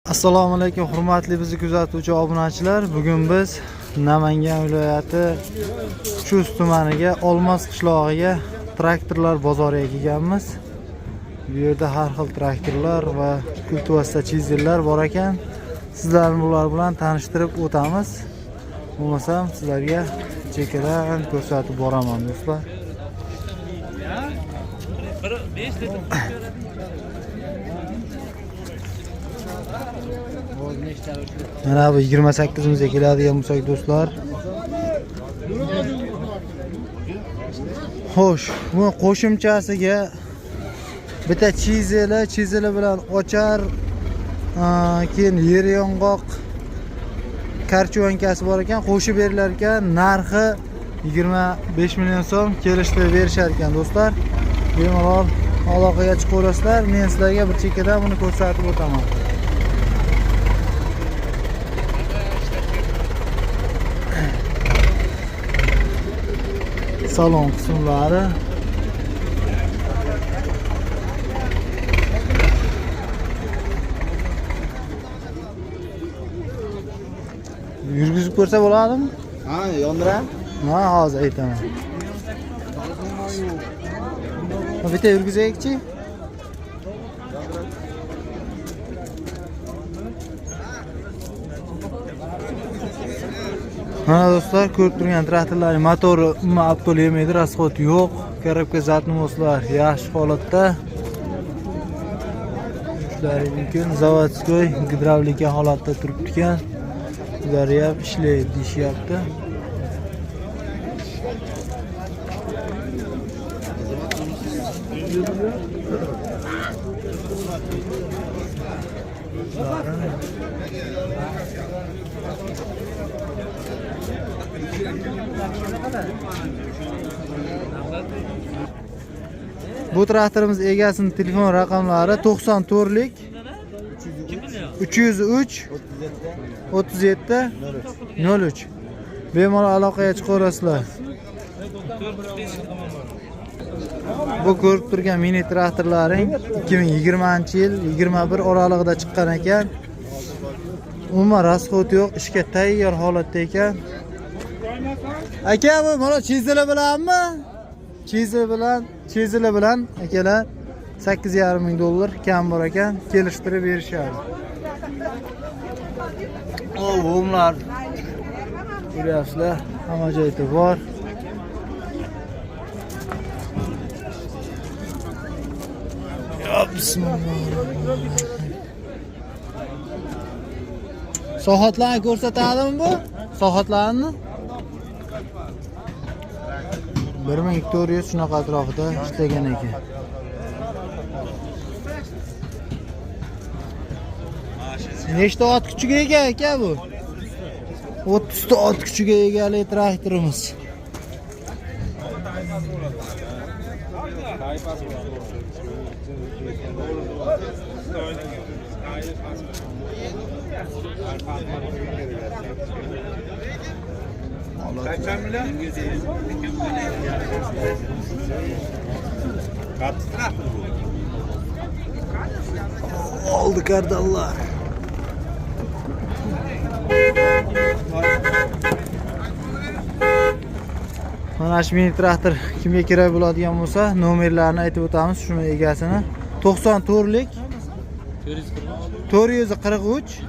Assalomu alaykum hurmatli bizni kuzatuvchi obunachilar. Bugun biz Namangan viloyati Chust tumaniga Olmos qishlog'iga traktorlar bozoriga kelganmiz. Bu yerda har xil traktorlar va kultivasiya chizillar bor ekan. Sizlarni bular bilan tanishtirib o'tamiz. Bo'lmasam sizlarga chekadan ko'rsatib boraman do'stlar. Mana bu 28 mizga keladigan bo'lsak do'stlar. Xo'sh, bu qo'shimchasiga bitta chizili bilan ochar, keyin yer yong'oq karchovankasi bor ekan, qo'shib berilar ekan. Narxi 25 million so'm kelishtirib berishar ekan do'stlar. Bemalol aloqaga chiqaverasizlar. Men sizlarga bir chekkadan buni ko'rsatib o'taman. Salon qismlari. Yurgizib ko'rsa bo'ladimi? Ha, yondiram. Ha, hozir aytaman. Bitta yurgizaylik-chi. Mana do'stlar, ko'rib turgan traktorlarning motori umuman aptol yemaydi, rasxod yo'q. Korobka zatnoslar yaxshi holatda. Ishlari mumkin, zavodskoy gidravlika holatda turibdi ekan. Ular ham ishlaydi deyishyapti. Bu traktorimiz egasining telefon raqamlari 94lik 303 37 03. Bemalol aloqaga chiqaverasizlar. Bu ko'rib turgan mini traktorlaring 2020-yil 21 oralig'ida chiqqan ekan. Umuman rasxod yo'q, ishga tayyor holatda ekan. Aka, bu mana chizili bilanmi? Chizili bilan akalar 8,5 ming dollar kam bor ekan, kelishtirib berishadi. O'g'imlar ko'ryapsizlar, hamma joyda bor. Bismillah. Soatlarni ko'rsatadimi bu? Soatlarni 1400 shunaqa atrofida ishlagan ekan. Nechta ot kuchiga ega ekan bu? 30 ta ot kuchiga egalik traktorimiz. Oldu kardallar. Mana shu mini traktor kimga kerak bo'ladigan bo'lsa, nomerlarini aytib o'tamiz, shuni egasini. 94lik 443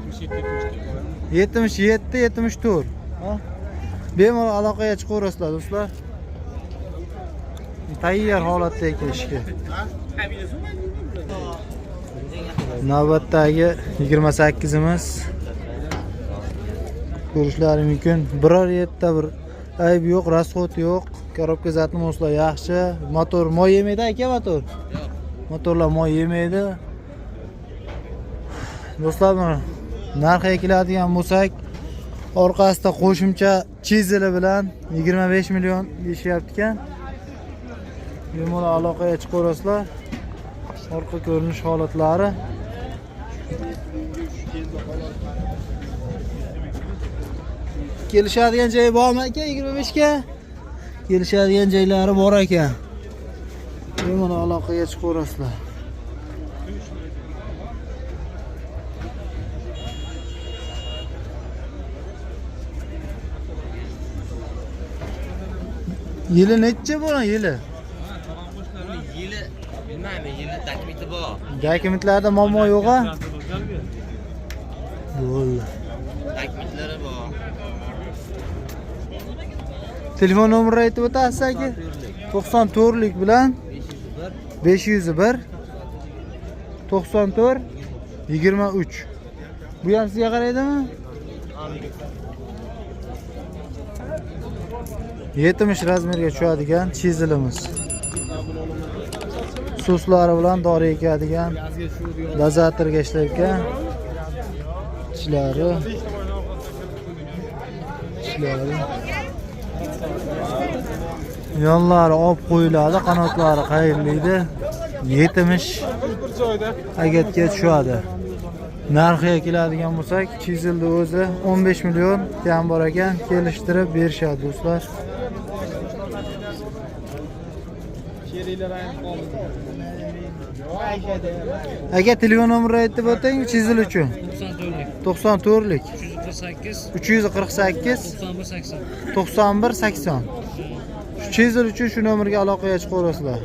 77 74. Bemalol aloqaga chiqaverasizlar do'stlar. Tayyor holatda ekishga. Navbatdagi 28imiz. Ko'rishlari mumkin. Biror yerda bir ayb yo'q, rasxod yo'q. Korobka zatnoslar yaxshi. Motor moy yemaydi aka, motor. Motorlar moy yemaydi. Do'stlar, narxiga keladigan bo'lsak, orqasida qo'shimcha chizili bilan 25 million deyishyapti ekan. Bemalol aloqaga chiqaverasizlar. Orqa ko'rinish holatlari. Kelishadigan joyi bormi aka 25 ga? Kelishadigan joylari bor ekan. Bemalol aloqaga chiqaverasizlar. Yili necha buni yili? Yili bilmayman, yili taklifi bor. Dokumentlarda muammo yo'q-a? Bo'ldi. Takliflari bor. Telefon nomerini aytib o'tasiz aka? 94lik bilan 501 94 23. Bu ham sizga qaraydimi? 70 razmerga tushadigan chizilimiz. So'slari bilan dori ekadigan, dozatorga ishlaydigan tishlari. Yonlari olib qo'yiladi, qanotlari qayriladi. 70 agatga tushadi. Narxiga keladigan bo'lsak, chizildi o'zi 15 million kam bor ekan, kelishtirib berishadi do'stlar. Aka telefon nomerini aytib o'ting, chizil uchun. 94lik 348 91 80. Shu chizil uchun shu nomerga aloqaga chiqaverasizlar.